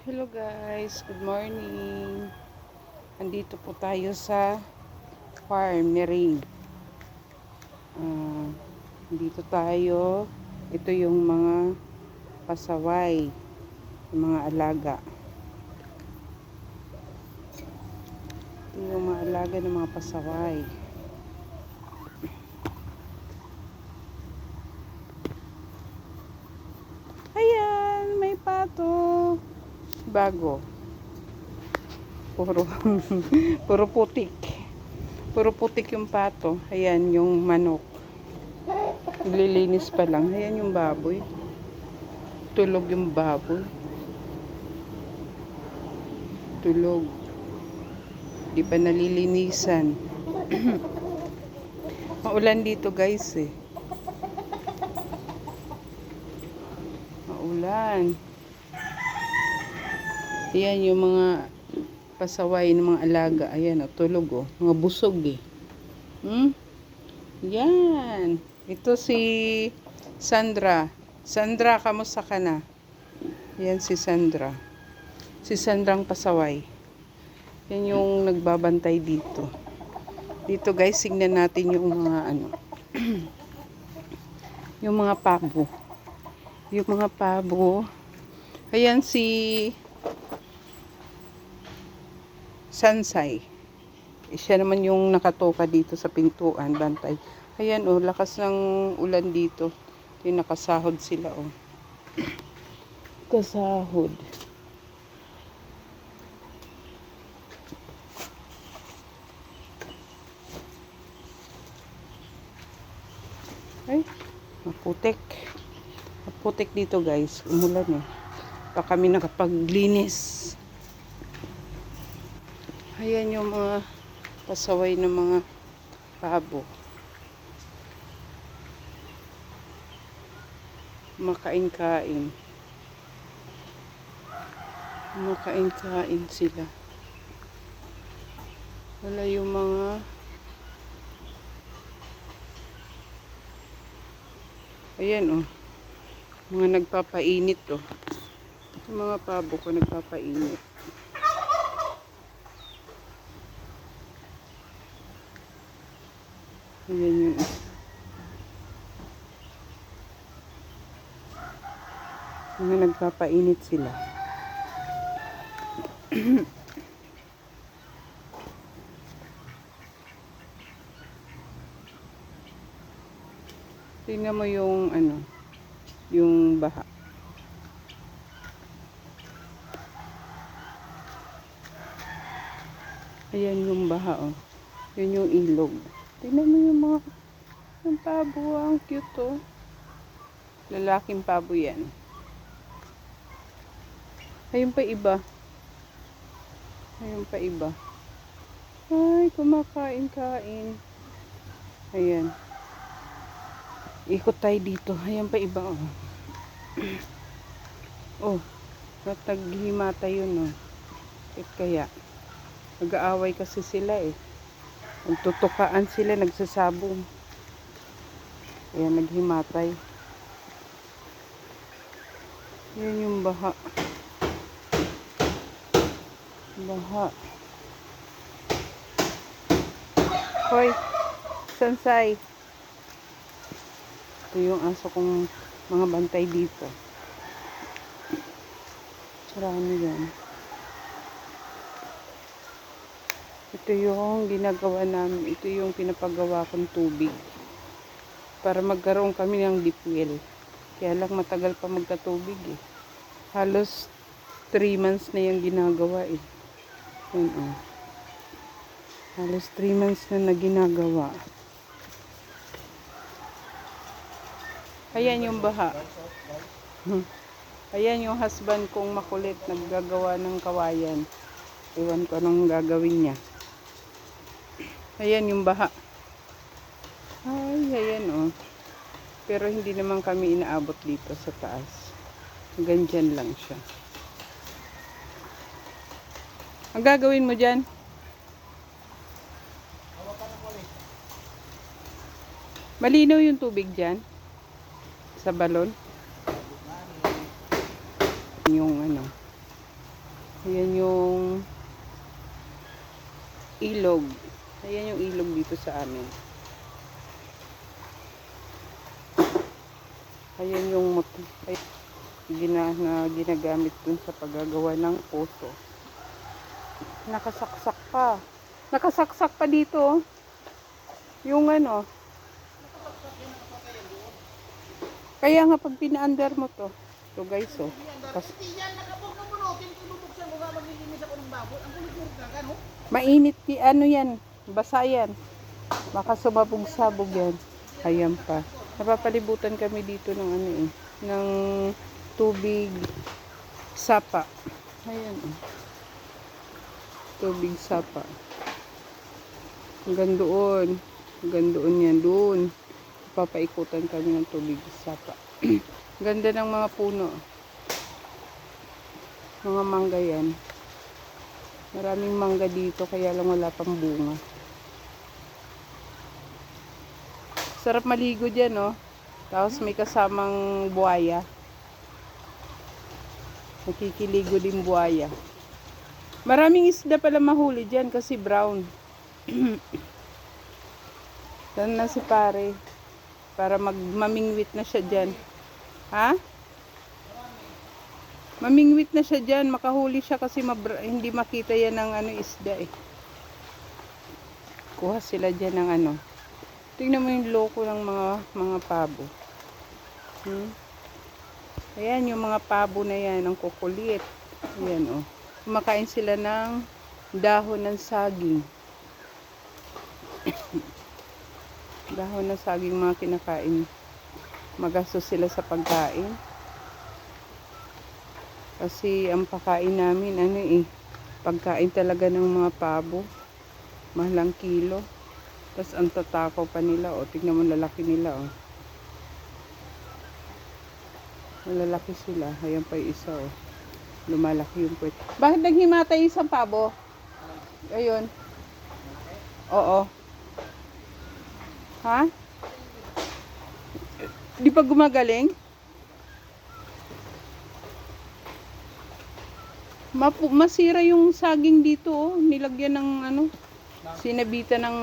Hello guys, good morning. Andito po tayo sa farm ni Ring. Dito tayo. Ito yung mga pasaway, yung mga alaga. Ito yung mga alaga ng mga pasaway. Ayan, may pato. Bago. Puro puro putik. Puro putik yung pato. Ayan yung manok. Naglilinis pa lang. Ayan yung baboy. Tulog yung baboy. Tulog. Di pa nalilinisan. Maulan dito guys eh. Maulan. Ayan yung mga pasaway ng mga alaga. Ayan o, tulog o. Mga busog eh. Yan. Ito si Sandra. Sandra, kamusta ka na? Yan si Sandra. Si Sandrang pasaway. Yan yung nagbabantay dito. Dito guys, tingnan natin yung mga ano. Yung mga pabo. Yung mga pabo. Ayan si Sansay. Siya naman yung nakatoka dito sa pintuan, bantay. Ayan oh, lakas ng ulan dito. Yung nakasahod sila oh. Kasahod. Ay, maputik. Maputik dito guys. Umulan eh. Pa kami nakapaglinis. Ayan yung mga pasaway ng mga pabo. Makain-kain. Makain-kain sila. Wala yung mga ayan oh. Mga nagpapainit oh. Yung mga pabo ko nagpapainit. Ayan yun. Mga nagpapainit sila. Tingnan mo yung ano, yung baha. Ayan yung baha oh. Yun yung ilog. Tingnan mo yung mga yung pabo, ang cute oh. Lalaking pabo yan. Ayun pa iba. Ayun pa iba. Ay, kumakain-kain. Ayan. Ikot tayo dito. Ayan pa iba oh. Oh, nataghimata yun oh. Kaya nag-aaway kasi sila eh. Nagtutukaan sila, nagsasabong. Ayan, naghimatay. Yan yung baha. Baha. Hoy, Sansay. Ito yung aso kong mga bantay dito. Marami yan. Ito yung ginagawa namin. Ito yung pinapagawa kong tubig. Para magkaroon kami ng deep well. Kaya lang matagal pa magkatubig eh. Halos 3 months na yung ginagawa eh. Yun oh. Halos 3 months na ginagawa. Ayan yung baha. Ayan yung husband kong makulit. Naggagawa ng kawayan. Iwan ko anong gagawin niya. Ayan yung baha. Ay, ayan oh. Pero hindi naman kami inaabot dito sa taas. Ganyan lang siya. Ang gagawin mo dyan? Malinaw yung tubig dyan? Sa balon? Yung ano. Ayan yung ilog. Ayan yung ilog dito sa amin. Ayan yung ginagamit dun sa paggagawa ng poso. Nakasaksak pa. Nakasaksak pa dito. Oh. Yung ano. Kaya nga pag pina-under mo to. Ito guys oh. Mainit ano yan. Basa yan. Baka sumabog-sabog yan. Ayan pa. Napapalibutan kami dito ng ano eh. Ng tubig sapa. Ayan oh. Tubig sapa. Hanggang doon. Hanggang doon yan. Doon. Papaikutan kami ng tubig sapa. Ganda ng mga puno. Mga mangga yan. Maraming mangga dito kaya lang wala pang bunga. Sarap maligo dyan, no? Tapos may kasamang buhaya. Nakikiligo din buhaya. Maraming isda pala mahuli dyan kasi brown. Saan na si pare? Para mamingwit na siya dyan. Ha? Mamingwit na siya dyan. Makahuli siya kasi hindi makita yan ng ano, isda eh. Kuha sila dyan ng ano. Tingnan mo yung loko ng mga pabo. Ayan yung mga pabo na yan. Ang kukulit. Ayan oh. Kumakain sila ng dahon ng saging. Dahon ng saging mga kinakain. Magastos sila sa pagkain. Kasi ang pagkain namin ano eh. Pagkain talaga ng mga pabo. Mahalang kilo. Tapos ang tatakaw pa nila. O, tignan mo lalaki nila. O. Malalaki sila. Ayan pa yung isa. O. Lumalaki yung puwet. Bakit naghimatay isang pabo? Ayun. Oo. Ha? Di pa gumagaling? Masira yung saging dito. Oh. Nilagyan ng ano. Sinabitan ng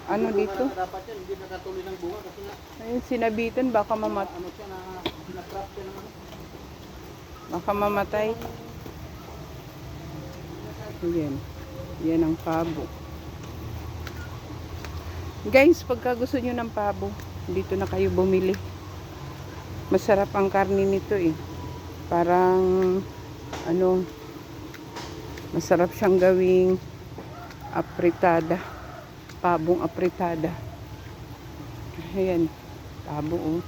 ano dito? Dapat yan, hindi nakatuloy ng bunga kasi na Ayun, sinabitan baka mamatay. ano siya na trap siya naman. Baka mamatay. Ayan. Yan ang pabo. Guys, pagka gusto nyo ng pabo, dito na kayo bumili. Masarap ang karne nito eh. Parang ano, masarap siyang gawing apritada. Pabong apritada. Ayan. Pabo oh.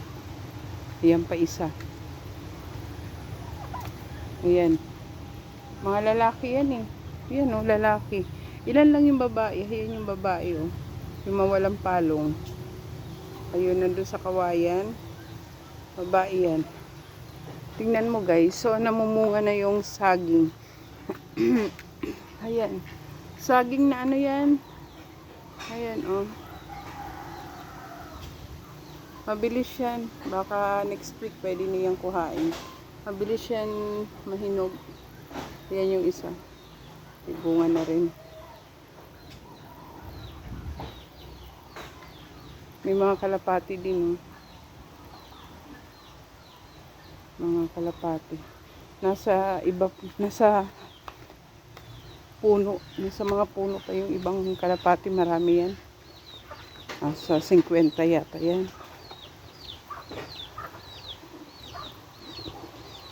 Ayan pa isa. Ayan. Mga lalaki yan eh. Ayan oh, lalaki. Ilan lang yung babae. Ayan yung babae oh. Yung mawalang palong. Ayun, nandun sa kawayan. Babae yan. Tingnan mo guys. So, namumunga na yung saging. Ayan. Saging na ano yan. Ayan oh. Mabilis yan. Baka next week pwede niyang kuhain. Mabilis yan mahinog. Ayan yung isa. May bunga na rin. May mga kalapati din oh. Mga kalapati. Nasa puno. Nasa mga puno pa yung ibang kalapati. Marami yan. Nasa 50 yata yan.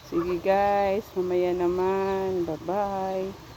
Sige guys. Mamaya naman. Bye bye.